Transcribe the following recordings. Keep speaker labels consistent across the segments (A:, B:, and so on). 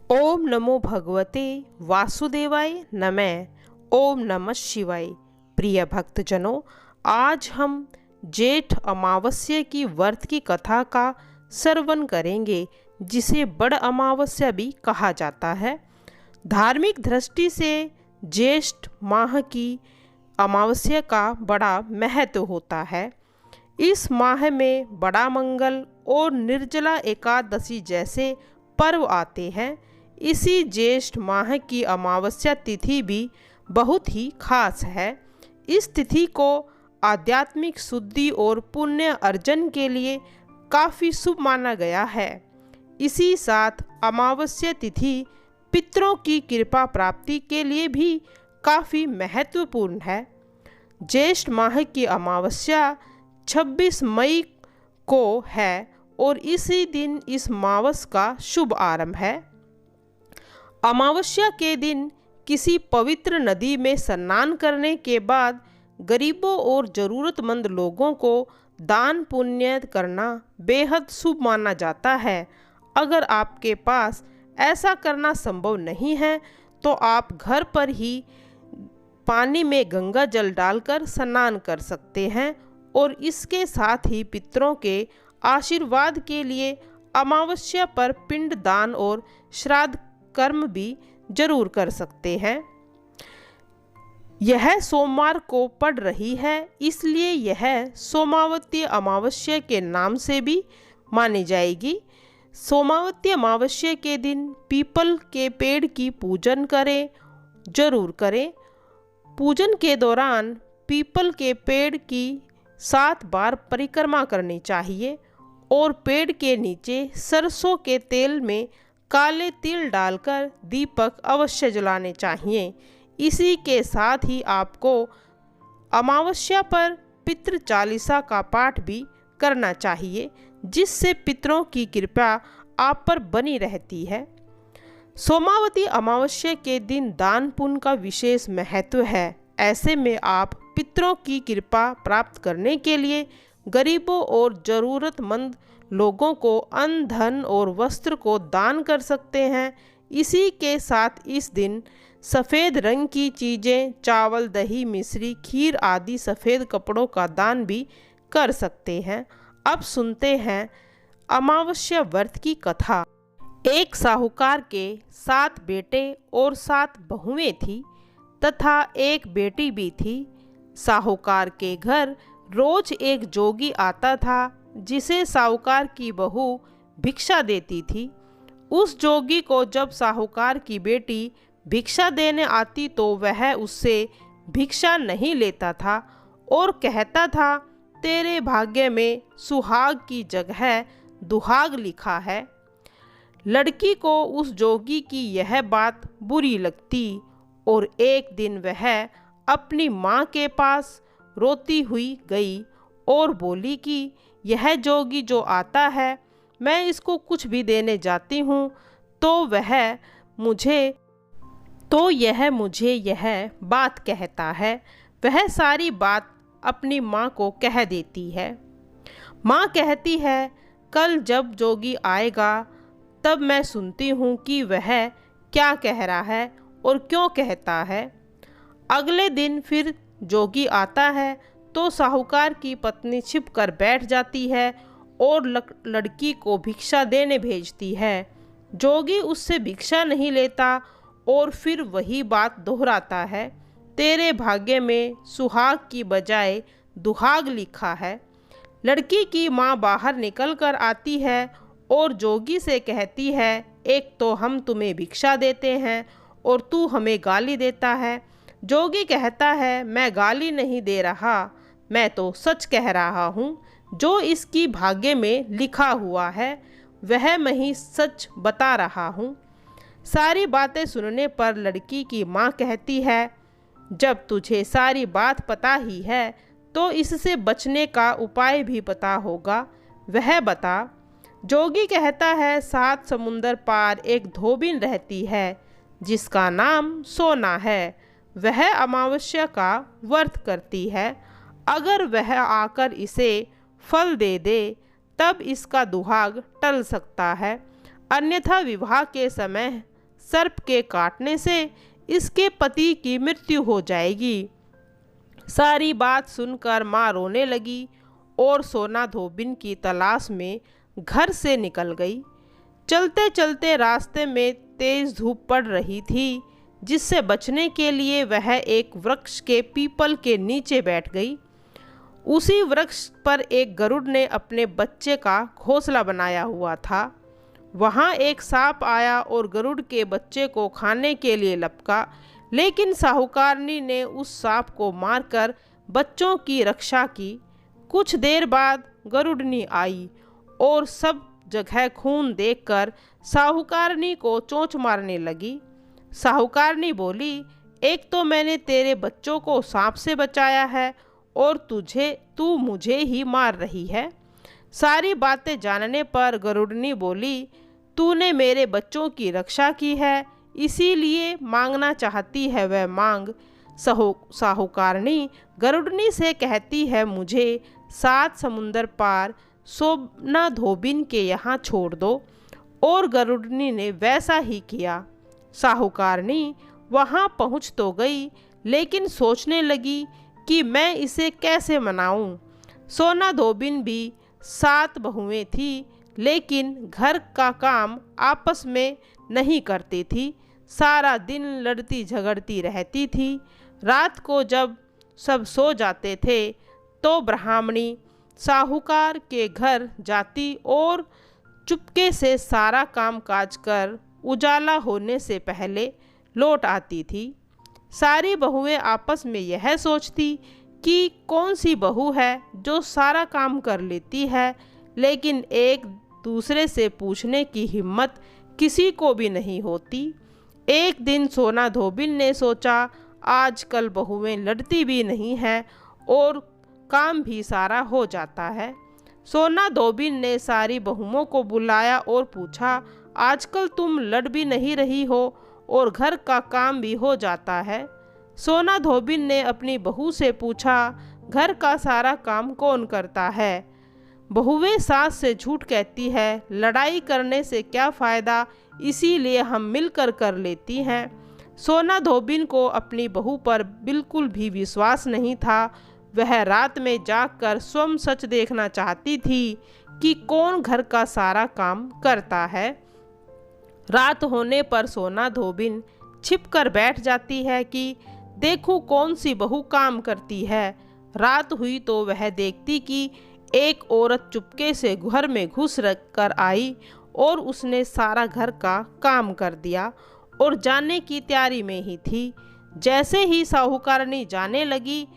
A: ओम नमो भगवते वासुदेवाय नमः। ओम नमः शिवाय। प्रिय भक्तजनों, आज हम जेठ अमावस्या की व्रत की कथा का श्रवण करेंगे, जिसे बड़ अमावस्या भी कहा जाता है। धार्मिक दृष्टि से ज्येष्ठ माह की अमावस्या का बड़ा महत्व होता है। इस माह में बड़ा मंगल और निर्जला एकादशी जैसे पर्व आते हैं। इसी ज्येष्ठ माह की अमावस्या तिथि भी बहुत ही खास है। इस तिथि को आध्यात्मिक शुद्धि और पुण्य अर्जन के लिए काफ़ी शुभ माना गया है। इसी साथ अमावस्या तिथि पितरों की कृपा प्राप्ति के लिए भी काफ़ी महत्वपूर्ण है। ज्येष्ठ माह की अमावस्या 26 मई को है और इसी दिन इस मावस का शुभ आरंभ है। अमावस्या के दिन किसी पवित्र नदी में स्नान करने के बाद गरीबों और ज़रूरतमंद लोगों को दान पुण्य करना बेहद शुभ माना जाता है। अगर आपके पास ऐसा करना संभव नहीं है तो आप घर पर ही पानी में गंगा जल डालकर स्नान कर सकते हैं और इसके साथ ही पितरों के आशीर्वाद के लिए अमावस्या पर पिंड दान और श्राद्ध कर्म भी जरूर कर सकते हैं। यह सोमवार को पड़ रही है, इसलिए यह सोमावती अमावस्या के नाम से भी मानी जाएगी। सोमावती अमावस्या के दिन पीपल के पेड़ की पूजन जरूर करें। पूजन के दौरान पीपल के पेड़ की 7 बार परिक्रमा करनी चाहिए और पेड़ के नीचे सरसों के तेल में काले तिल डालकर दीपक अवश्य जलाने चाहिए। इसी के साथ ही आपको अमावस्या पर पितृ चालीसा का पाठ भी करना चाहिए, जिससे पितरों की कृपा आप पर बनी रहती है। सोमावती अमावस्या के दिन दान पुण्य का विशेष महत्व है। ऐसे में आप पितरों की कृपा प्राप्त करने के लिए गरीबों और ज़रूरतमंद लोगों को अन्न, धन और वस्त्र को दान कर सकते हैं। इसी के साथ इस दिन सफ़ेद रंग की चीज़ें, चावल, दही, मिश्री, खीर आदि सफ़ेद कपड़ों का दान भी कर सकते हैं। अब सुनते हैं अमावस्या व्रत की कथा। एक साहूकार के 7 बेटे और 7 बहुएं थी तथा एक बेटी भी थी। साहूकार के घर रोज एक जोगी आता था, जिसे साहूकार की बहू भिक्षा देती थी। उस जोगी को जब साहूकार की बेटी भिक्षा देने आती तो वह उससे भिक्षा नहीं लेता था और कहता था, तेरे भाग्य में सुहाग की जगह दुहाग लिखा है। लड़की को उस जोगी की यह बात बुरी लगती और एक दिन वह अपनी माँ के पास रोती हुई गई और बोली कि यह जोगी जो आता है, मैं इसको कुछ भी देने जाती हूँ तो यह मुझे यह बात कहता है। वह सारी बात अपनी माँ को कह देती है। माँ कहती है, कल जब जोगी आएगा तब मैं सुनती हूँ कि वह क्या कह रहा है और क्यों कहता है। अगले दिन फिर जोगी आता है तो साहूकार की पत्नी छिप कर बैठ जाती है और लड़की को भिक्षा देने भेजती है। जोगी उससे भिक्षा नहीं लेता और फिर वही बात दोहराता है, तेरे भाग्य में सुहाग की बजाय दुहाग लिखा है। लड़की की माँ बाहर निकल कर आती है और जोगी से कहती है, एक तो हम तुम्हें भिक्षा देते हैं और तू हमें गाली देता है। जोगी कहता है, मैं गाली नहीं दे रहा, मैं तो सच कह रहा हूँ। जो इसकी भाग्य में लिखा हुआ है वह मैं ही सच बता रहा हूँ। सारी बातें सुनने पर लड़की की माँ कहती है, जब तुझे सारी बात पता ही है तो इससे बचने का उपाय भी पता होगा, वह बता। जोगी कहता है, 7 समुंदर पार एक धोबिन रहती है जिसका नाम सोना है। वह अमावस्या का व्रत करती है। अगर वह आकर इसे फल दे दे तब इसका दुहाग टल सकता है, अन्यथा विवाह के समय सर्प के काटने से इसके पति की मृत्यु हो जाएगी। सारी बात सुनकर माँ रोने लगी और सोना धोबिन की तलाश में घर से निकल गई। चलते चलते रास्ते में तेज धूप पड़ रही थी, जिससे बचने के लिए वह एक वृक्ष के पीपल के नीचे बैठ गई। उसी वृक्ष पर एक गरुड़ ने अपने बच्चे का घोंसला बनाया हुआ था। वहाँ एक सांप आया और गरुड़ के बच्चे को खाने के लिए लपका, लेकिन साहूकारनी ने उस सांप को मारकर बच्चों की रक्षा की। कुछ देर बाद गरुड़नी आई और सब जगह खून देखकर साहूकारनी को चोंच मारने लगी। साहूकारनी बोली, एक तो मैंने तेरे बच्चों को सांप से बचाया है और तू मुझे ही मार रही है। सारी बातें जानने पर गरुड़नी बोली, तूने मेरे बच्चों की रक्षा की है, इसीलिए मांगना चाहती है वह मांग। साहूकारनी गरुड़नी से कहती है, मुझे 7 समुंदर पार सोना धोबिन के यहाँ छोड़ दो। और गरुड़नी ने वैसा ही किया। साहूकारनी वहाँ पहुँच तो गई, लेकिन सोचने लगी कि मैं इसे कैसे मनाऊं। सोना धोबिन भी 7 बहुएं थी, लेकिन घर का काम आपस में नहीं करती थी। सारा दिन लड़ती झगड़ती रहती थी। रात को जब सब सो जाते थे तो ब्राह्मणी साहूकार के घर जाती और चुपके से सारा काम काज कर उजाला होने से पहले लौट आती थी। सारी बहुएं आपस में यह सोचती कि कौन सी बहू है जो सारा काम कर लेती है, लेकिन एक दूसरे से पूछने की हिम्मत किसी को भी नहीं होती। एक दिन सोना धोबिन ने सोचा, आजकल बहुएं लड़ती भी नहीं हैं और काम भी सारा हो जाता है। सोना धोबिन ने सारी बहुओं को बुलाया और पूछा, आजकल तुम लड़ भी नहीं रही हो और घर का काम भी हो जाता है। सोना धोबिन ने अपनी बहू से पूछा, घर का सारा काम कौन करता है? बहुएं सास से झूठ कहती है, लड़ाई करने से क्या फ़ायदा, इसीलिए हम मिलकर कर लेती हैं। सोना धोबिन को अपनी बहू पर बिल्कुल भी विश्वास नहीं था। वह रात में जागकर स्वयं सच देखना चाहती थी कि कौन घर का सारा काम करता है। रात होने पर सोना धोबिन छिपकर बैठ जाती है कि देखूं कौन सी बहू काम करती है। रात हुई तो वह देखती कि एक औरत चुपके से घर में घुस कर आई और उसने सारा घर का काम कर दिया और जाने की तैयारी में ही थी। जैसे ही साहूकारनी जाने लगी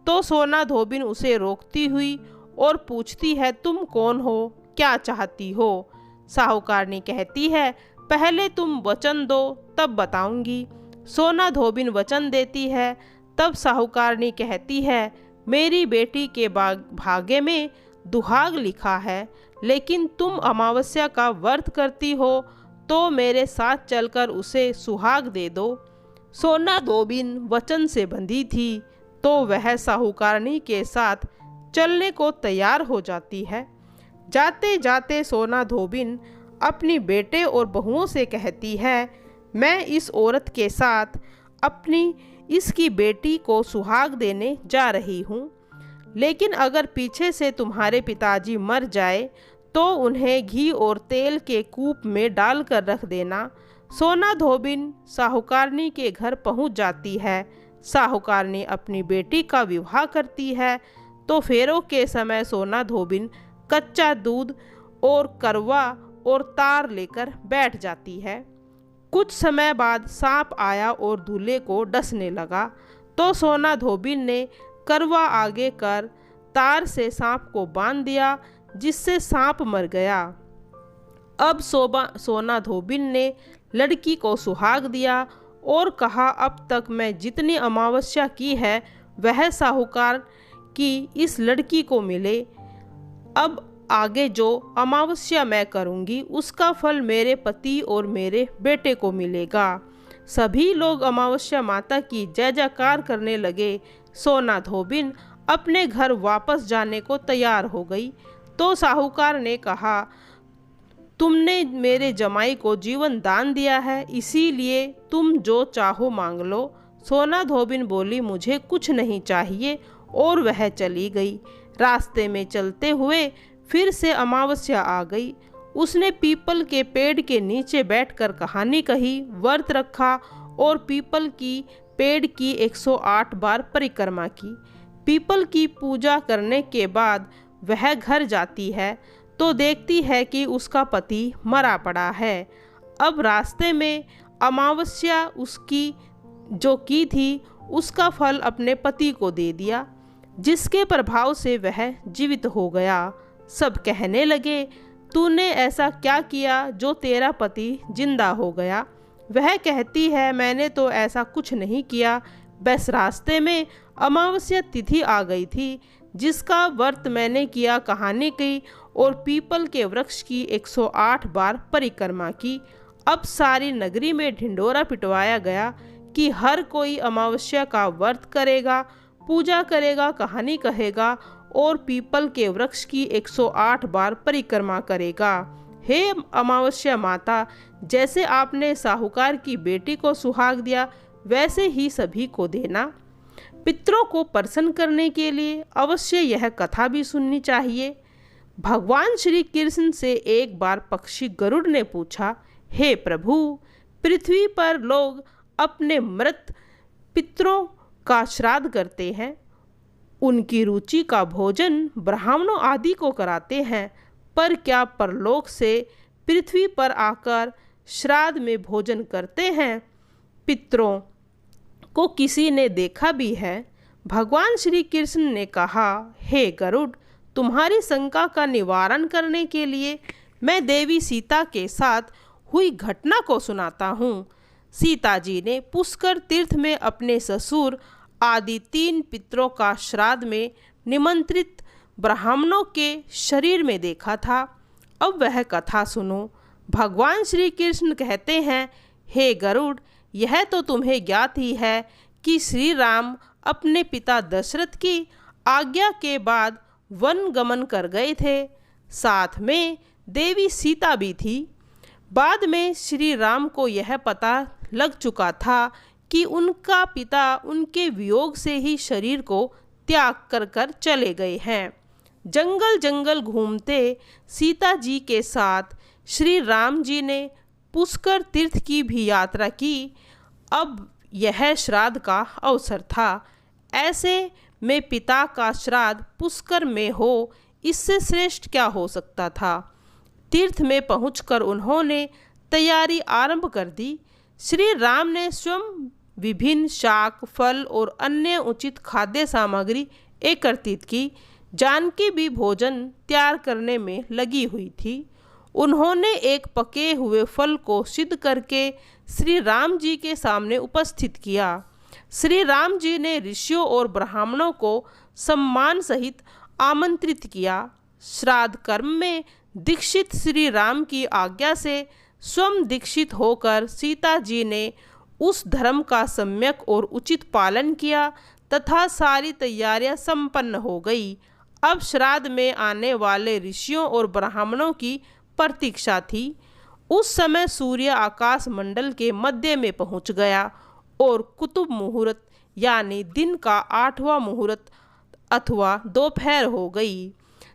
A: तो सोना धोबिन उसे रोकती हुई और पूछती है, तुम कौन हो, क्या चाहती हो? साहूकारनी कहती है, पहले तुम वचन दो तब बताऊंगी। सोना धोबिन वचन देती है। तब साहूकारनी कहती है, मेरी बेटी के भाग्य में दुहाग लिखा है, लेकिन तुम अमावस्या का व्रत करती हो तो मेरे साथ चलकर उसे सुहाग दे दो। सोना धोबिन वचन से बंधी थी तो वह साहूकारनी के साथ चलने को तैयार हो जाती है। जाते जाते सोना धोबिन अपनी बेटे और बहुओं से कहती है, मैं इस औरत के साथ अपनी इसकी बेटी को सुहाग देने जा रही हूँ, लेकिन अगर पीछे से तुम्हारे पिताजी मर जाए तो उन्हें घी और तेल के कूप में डालकर रख देना। सोना धोबिन साहूकारनी के घर पहुँच जाती है। साहूकारनी अपनी बेटी का विवाह करती है तो फेरों के समय सोना धोबिन कच्चा दूध और करवा और तार लेकर बैठ जाती है। कुछ समय बाद सांप आया और दूल्हे को डसने लगा तो सोना धोबिन ने करवा आगे कर तार से सांप को बांध दिया, जिससे सांप मर गया। अब सोना धोबिन ने लड़की को सुहाग दिया और कहा, अब तक मैं जितनी अमावस्या की है वह साहूकार की इस लड़की को मिले। अब आगे जो अमावस्या मैं करूंगी उसका फल मेरे पति और मेरे बेटे को मिलेगा। सभी लोग अमावस्या माता की जय जयकार करने लगे। सोना धोबिन अपने घर वापस जाने को तैयार हो गई तो साहूकार ने कहा, तुमने मेरे जमाई को जीवन दान दिया है, इसीलिए तुम जो चाहो मांग लो। सोना धोबिन बोली, मुझे कुछ नहीं चाहिए, और वह चली गई। रास्ते में चलते हुए फिर से अमावस्या आ गई। उसने पीपल के पेड़ के नीचे बैठकर कहानी कही, व्रत रखा और पीपल की पेड़ की 108 बार परिक्रमा की। पीपल की पूजा करने के बाद वह घर जाती है तो देखती है कि उसका पति मरा पड़ा है। अब रास्ते में अमावस्या उसकी जो की थी उसका फल अपने पति को दे दिया, जिसके प्रभाव से वह जीवित हो गया। सब कहने लगे, तूने ऐसा क्या किया जो तेरा पति जिंदा हो गया? वह कहती है, मैंने तो ऐसा कुछ नहीं किया, बस रास्ते में अमावस्या तिथि आ गई थी जिसका व्रत मैंने किया, कहानी की और पीपल के वृक्ष की 108 बार परिक्रमा की। अब सारी नगरी में ढिंढोरा पिटवाया गया कि हर कोई अमावस्या का व्रत करेगा, पूजा करेगा, कहानी कहेगा और पीपल के वृक्ष की 108 बार परिक्रमा करेगा। हे अमावस्या माता, जैसे आपने साहूकार की बेटी को सुहाग दिया वैसे ही सभी को देना। पितरों को प्रसन्न करने के लिए अवश्य यह कथा भी सुननी चाहिए। भगवान श्री कृष्ण से एक बार पक्षी गरुड़ ने पूछा, हे प्रभु, पृथ्वी पर लोग अपने मृत पितरों का श्राद्ध करते हैं, उनकी रुचि का भोजन ब्राह्मणों आदि को कराते हैं, पर क्या परलोक से पृथ्वी पर आकर श्राद्ध में भोजन करते हैं? पितरों को किसी ने देखा भी है? भगवान श्री कृष्ण ने कहा, हे गरुड़, तुम्हारी शंका का निवारण करने के लिए मैं देवी सीता के साथ हुई घटना को सुनाता हूँ। सीता जी ने पुष्कर तीर्थ में अपने ससुर आदि 3 पितरों का श्राद्ध में निमंत्रित ब्राह्मणों के शरीर में देखा था। अब वह कथा सुनो। भगवान श्री कृष्ण कहते हैं, हे गरुड़, यह तो तुम्हें ज्ञात ही है कि श्री राम अपने पिता दशरथ की आज्ञा के बाद वन गमन कर गए थे। साथ में देवी सीता भी थी। बाद में श्री राम को यह पता लग चुका था कि उनका पिता उनके वियोग से ही शरीर को त्याग कर चले गए हैं। जंगल जंगल घूमते सीता जी के साथ श्री राम जी ने पुष्कर तीर्थ की भी यात्रा की। अब यह श्राद्ध का अवसर था। ऐसे में पिता का श्राद्ध पुष्कर में हो, इससे श्रेष्ठ क्या हो सकता था। तीर्थ में पहुंचकर उन्होंने तैयारी आरंभ कर दी। श्री राम ने स्वयं विभिन्न शाक, फल और अन्य उचित खाद्य सामग्री एकत्रित की। जानकी भी भोजन तैयार करने में लगी हुई थी। उन्होंने एक पके हुए फल को सिद्ध करके श्री राम जी के सामने उपस्थित किया। श्री राम जी ने ऋषियों और ब्राह्मणों को सम्मान सहित आमंत्रित किया। श्राद्ध कर्म में दीक्षित श्री राम की आज्ञा से स्वयं दीक्षित होकर सीता जी ने उस धर्म का सम्यक और उचित पालन किया तथा सारी तैयारियां संपन्न हो गई। अब श्राद्ध में आने वाले ऋषियों और ब्राह्मणों की प्रतीक्षा थी। उस समय सूर्य आकाश मंडल के मध्य में पहुंच गया और कुतुब मुहूर्त यानी दिन का 8वां मुहूर्त अथवा दोपहर हो गई।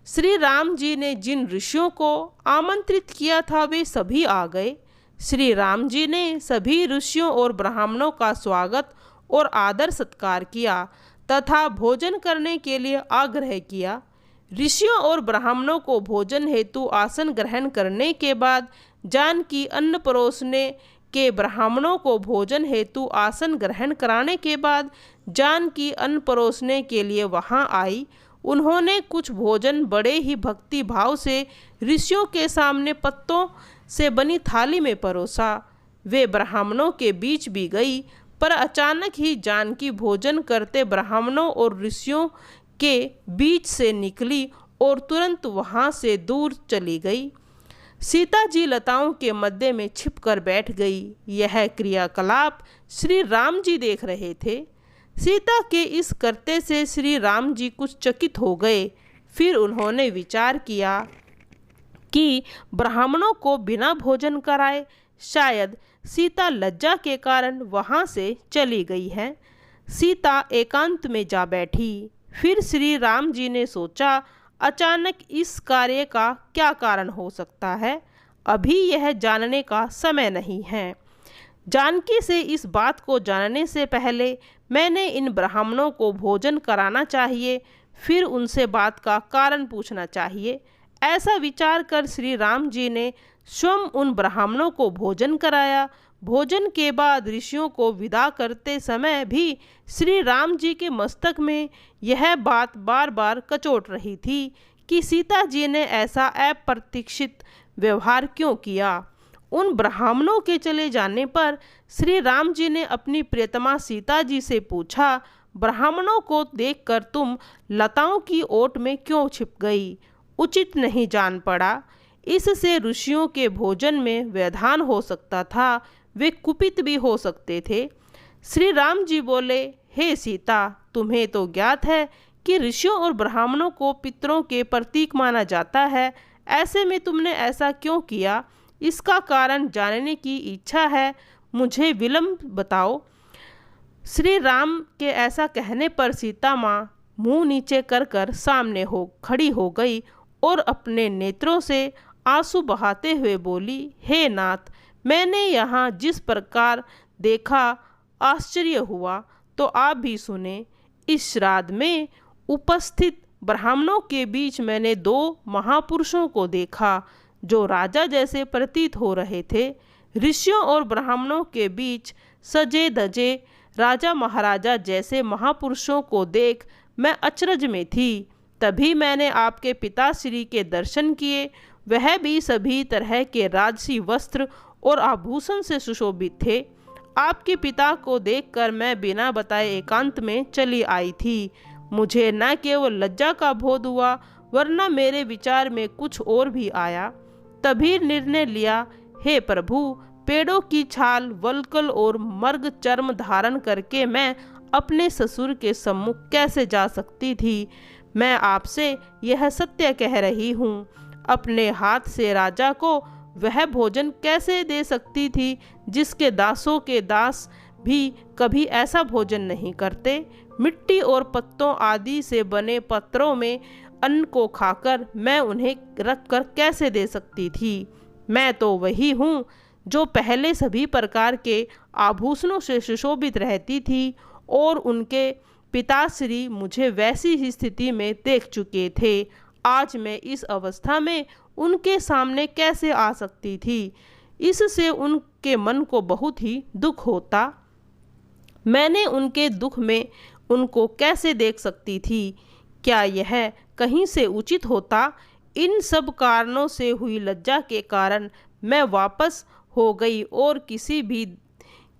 A: श्री राम जी ने जिन ऋषियों को आमंत्रित किया था वे सभी आ गए। श्री राम जी ने सभी ऋषियों और ब्राह्मणों का स्वागत और आदर सत्कार किया तथा भोजन करने के लिए आग्रह किया। ऋषियों और ब्राह्मणों को भोजन हेतु आसन ग्रहण करने के बाद जानकी अन्न परोसने के ब्राह्मणों को भोजन हेतु आसन ग्रहण कराने के बाद जानकी अन्न परोसने के लिए वहां आई। उन्होंने कुछ भोजन बड़े ही भक्ति भाव से ऋषियों के सामने पत्तों से बनी थाली में परोसा। वे ब्राह्मणों के बीच भी गई, पर अचानक ही जानकी भोजन करते ब्राह्मणों और ऋषियों के बीच से निकली और तुरंत वहां से दूर चली गई। सीता जी लताओं के मध्य में छिपकर बैठ गई। यह क्रियाकलाप श्री राम जी देख रहे थे। सीता के इस करते से श्री राम जी कुछ चकित हो गए। फिर उन्होंने विचार किया कि ब्राह्मणों को बिना भोजन कराए। शायद सीता लज्जा के कारण वहाँ से चली गई है। सीता एकांत में जा बैठी। फिर श्री राम जी ने सोचा, अचानक इस कार्य का क्या कारण हो सकता है। अभी यह जानने का समय नहीं है। जानकी से इस बात को जानने से पहले मैंने इन ब्राह्मणों को भोजन कराना चाहिए, फिर उनसे बात का कारण पूछना चाहिए। ऐसा विचार कर श्री राम जी ने स्वयं उन ब्राह्मणों को भोजन कराया। भोजन के बाद ऋषियों को विदा करते समय भी श्री राम जी के मस्तक में यह बात बार बार कचोट रही थी कि सीता जी ने ऐसा अप्रत्याशित व्यवहार क्यों किया। उन ब्राह्मणों के चले जाने पर श्री राम जी ने अपनी प्रियतमा सीता जी से पूछा, ब्राह्मणों को देखकर तुम लताओं की ओट में क्यों छिप गई? उचित नहीं जान पड़ा। इससे ऋषियों के भोजन में व्यवधान हो सकता था, वे कुपित भी हो सकते थे। श्री राम जी बोले, हे सीता, तुम्हें तो ज्ञात है कि ऋषियों और ब्राह्मणों को पितरों के प्रतीक माना जाता है। ऐसे में तुमने ऐसा क्यों किया? इसका कारण जानने की इच्छा है, मुझे विलंब बताओ। श्री राम के ऐसा कहने पर सीता माँ मुंह नीचे कर कर सामने हो खड़ी हो गई और अपने नेत्रों से आंसू बहाते हुए बोली, हे नाथ, मैंने यहाँ जिस प्रकार देखा आश्चर्य हुआ, तो आप भी सुने। इस श्राद्ध में उपस्थित ब्राह्मणों के बीच मैंने दो महापुरुषों को देखा जो राजा जैसे प्रतीत हो रहे थे। ऋषियों और ब्राह्मणों के बीच सजे धजे राजा महाराजा जैसे महापुरुषों को देख मैं अचरज में थी। तभी मैंने आपके पिताश्री के दर्शन किए। वह भी सभी तरह के राजसी वस्त्र और आभूषण से सुशोभित थे। आपके पिता को देखकर मैं बिना बताए एकांत में चली आई थी। मुझे न केवल लज्जा का बोध हुआ, वरना मेरे विचार में कुछ और भी आया। तभी निर्णय लिया, हे प्रभु, पेड़ों की छाल, वल्कल और मर्ग चर्म धारण करके मैं अपने ससुर के सम्मुख कैसे जा सकती थी? मैं आपसे यह सत्य कह रही हूँ। अपने हाथ से राजा को वह भोजन कैसे दे सकती थी जिसके दासों के दास भी कभी ऐसा भोजन नहीं करते। मिट्टी और पत्तों आदि से बने पत्रों में अन्न को खाकर मैं उन्हें रखकर कैसे दे सकती थी? मैं तो वही हूँ जो पहले सभी प्रकार के आभूषणों से सुशोभित रहती थी और उनके पिताश्री मुझे वैसी ही स्थिति में देख चुके थे। आज मैं इस अवस्था में उनके सामने कैसे आ सकती थी? इससे उनके मन को बहुत ही दुख होता। मैंने उनके दुख में उनको कैसे देख सकती थी? क्या यह कहीं से उचित होता? इन सब कारणों से हुई लज्जा के कारण मैं वापस हो गई और किसी भी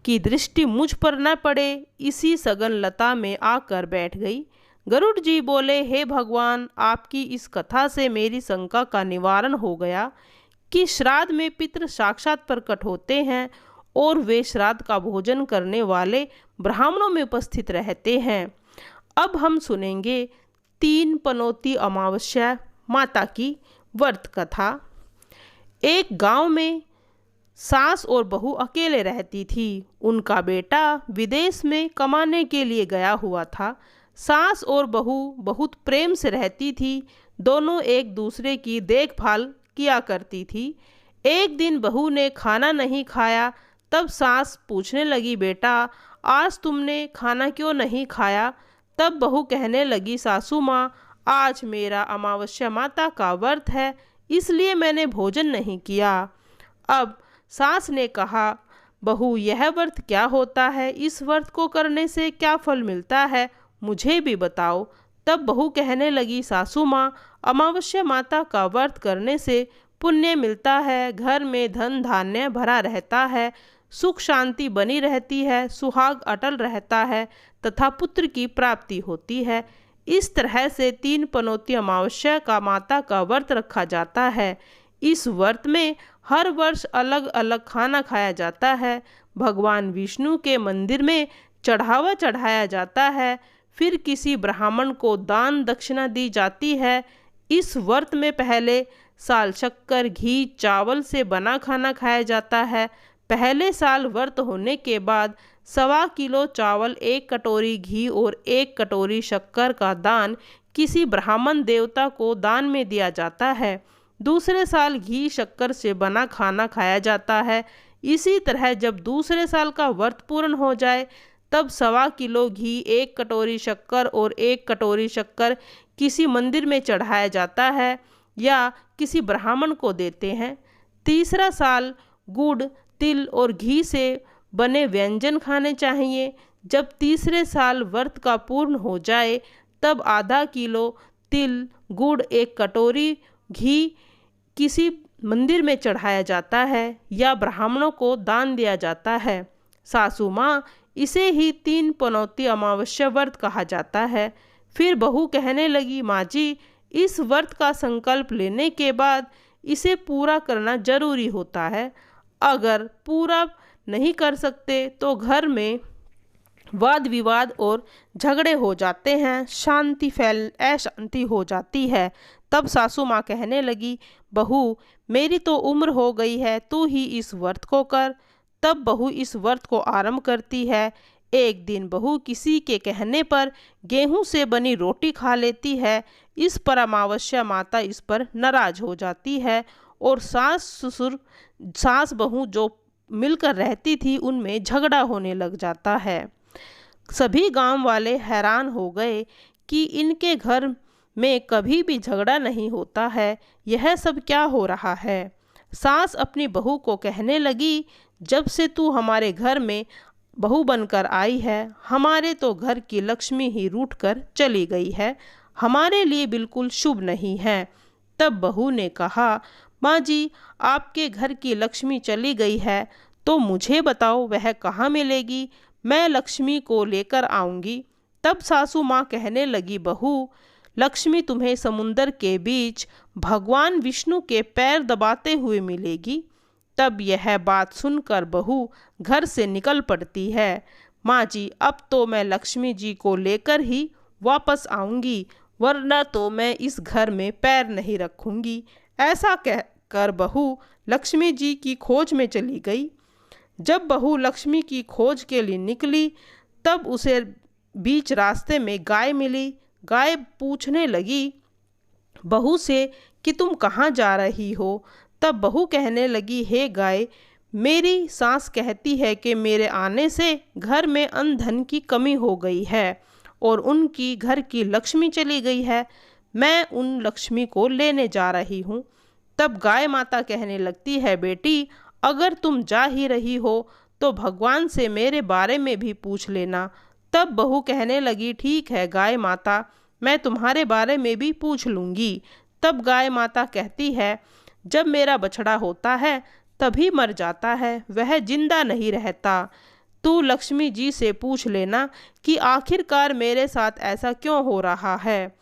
A: की दृष्टि मुझ पर न पड़े इसी सघन लता में आकर बैठ गई। गरुड़ जी बोले, हे भगवान, आपकी इस कथा से मेरी शंका का निवारण हो गया कि श्राद्ध में पितृ साक्षात प्रकट होते हैं और वे श्राद्ध का भोजन करने वाले ब्राह्मणों में उपस्थित रहते हैं। अब हम सुनेंगे 3 पनौती अमावस्या माता की व्रत कथा। एक गांव में सास और बहू अकेले रहती थी। उनका बेटा विदेश में कमाने के लिए गया हुआ था। सास और बहू बहुत प्रेम से रहती थी। दोनों एक दूसरे की देखभाल किया करती थी। एक दिन बहू ने खाना नहीं खाया, तब सास पूछने लगी, बेटा, आज तुमने खाना क्यों नहीं खाया? तब बहू कहने लगी, सासू माँ, आज मेरा अमावस्या माता का व्रत है, इसलिए मैंने भोजन नहीं किया। अब सास ने कहा, बहू, यह व्रत क्या होता है? इस व्रत को करने से क्या फल मिलता है? मुझे भी बताओ। तब बहू कहने लगी, सासू माँ, अमावस्या माता का व्रत करने से पुण्य मिलता है, घर में धन धान्य भरा रहता है, सुख शांति बनी रहती है, सुहाग अटल रहता है तथा पुत्र की प्राप्ति होती है। इस तरह से 3 पनौती अमावस्या का माता का व्रत रखा जाता है। इस व्रत में हर वर्ष अलग अलग खाना खाया जाता है। भगवान विष्णु के मंदिर में चढ़ावा चढ़ाया जाता है, फिर किसी ब्राह्मण को दान दक्षिणा दी जाती है। इस व्रत में पहले साल शक्कर, घी, चावल से बना खाना खाया जाता है। पहले साल व्रत होने के बाद 1.25 किलो चावल, 1 कटोरी घी और 1 कटोरी शक्कर का दान किसी ब्राह्मण देवता को दान में दिया जाता है। दूसरे साल घी शक्कर से बना खाना खाया जाता है। इसी तरह जब दूसरे साल का व्रत पूर्ण हो जाए तब 1.25 किलो घी, 1 कटोरी शक्कर और 1 कटोरी शक्कर किसी मंदिर में चढ़ाया जाता है या किसी ब्राह्मण को देते हैं। तीसरा साल गुड़, तिल और घी से बने व्यंजन खाने चाहिए। जब तीसरे साल व्रत का पूर्ण हो जाए तब आधा किलो तिल, गुड़, 1 कटोरी घी किसी मंदिर में चढ़ाया जाता है या ब्राह्मणों को दान दिया जाता है। सासू माँ, इसे ही 3 पनौती अमावस्या व्रत कहा जाता है। फिर बहू कहने लगी, माँ जी, इस व्रत का संकल्प लेने के बाद इसे पूरा करना जरूरी होता है। अगर पूरा नहीं कर सकते तो घर में वाद विवाद और झगड़े हो जाते हैं, अशांति हो जाती है। तब सासू माँ कहने लगी, बहू, मेरी तो उम्र हो गई है, तू ही इस व्रत को कर। तब बहू इस व्रत को आरंभ करती है। एक दिन बहू किसी के कहने पर गेहूं से बनी रोटी खा लेती है। इस पर अमावस्या माता इस पर नाराज हो जाती है और सास बहू जो मिलकर रहती थी उनमें झगड़ा होने लग जाता है। सभी गांव वाले हैरान हो गए कि इनके घर में कभी भी झगड़ा नहीं होता है, यह सब क्या हो रहा है। सास अपनी बहू को कहने लगी, जब से तू हमारे घर में बहू बनकर आई है, हमारे तो घर की लक्ष्मी ही रूठ कर चली गई है, हमारे लिए बिल्कुल शुभ नहीं है। तब बहू ने कहा, माँ जी, आपके घर की लक्ष्मी चली गई है तो मुझे बताओ वह कहाँ मिलेगी, मैं लक्ष्मी को लेकर आऊँगी। तब सासू माँ कहने लगी, बहू, लक्ष्मी तुम्हें समुंदर के बीच भगवान विष्णु के पैर दबाते हुए मिलेगी। तब यह बात सुनकर बहू घर से निकल पड़ती है। माँ जी, अब तो मैं लक्ष्मी जी को लेकर ही वापस आऊँगी, वरना तो मैं इस घर में पैर नहीं रखूँगी। ऐसा कहकर बहू लक्ष्मी जी की खोज में चली गई। जब बहू लक्ष्मी की खोज के लिए निकली तब उसे बीच रास्ते में गाय मिली। गाय पूछने लगी बहू से कि तुम कहाँ जा रही हो। तब बहू कहने लगी, हे गाय, मेरी सास कहती है कि मेरे आने से घर में अन्न धन की कमी हो गई है और उनकी घर की लक्ष्मी चली गई है, मैं उन लक्ष्मी को लेने जा रही हूँ। तब गाय माता कहने लगती है, बेटी, अगर तुम जा ही रही हो तो भगवान से मेरे बारे में भी पूछ लेना। तब बहू कहने लगी, ठीक है गाय माता, मैं तुम्हारे बारे में भी पूछ लूँगी। तब गाय माता कहती है, जब मेरा बछड़ा होता है तभी मर जाता है, वह जिंदा नहीं रहता। तू लक्ष्मी जी से पूछ लेना कि आखिरकार मेरे साथ ऐसा क्यों हो रहा है,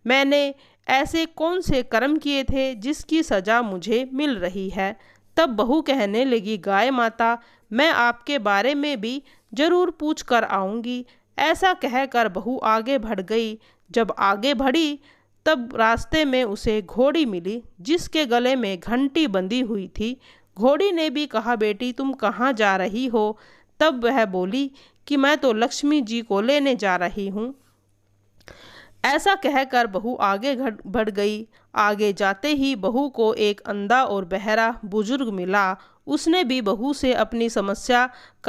A: मैंने ऐसे कौन से कर्म किए थे जिसकी सज़ा मुझे मिल रही है। तब बहू कहने लगी, गाय माता, मैं आपके बारे में भी ज़रूर पूछ कर आऊँगी। ऐसा कहकर बहू आगे बढ़ गई। जब आगे बढ़ी तब रास्ते में उसे घोड़ी मिली जिसके गले में घंटी बंधी हुई थी। घोड़ी ने भी कहा, बेटी, तुम कहाँ जा रही हो। तब वह बोली कि मैं तो लक्ष्मी जी को लेने जा रही हूँ। ऐसा कहकर बहू आगे बढ़ गई। आगे जाते ही बहू को एक अंधा और बहरा बुजुर्ग मिला। उसने भी बहू से अपनी समस्या का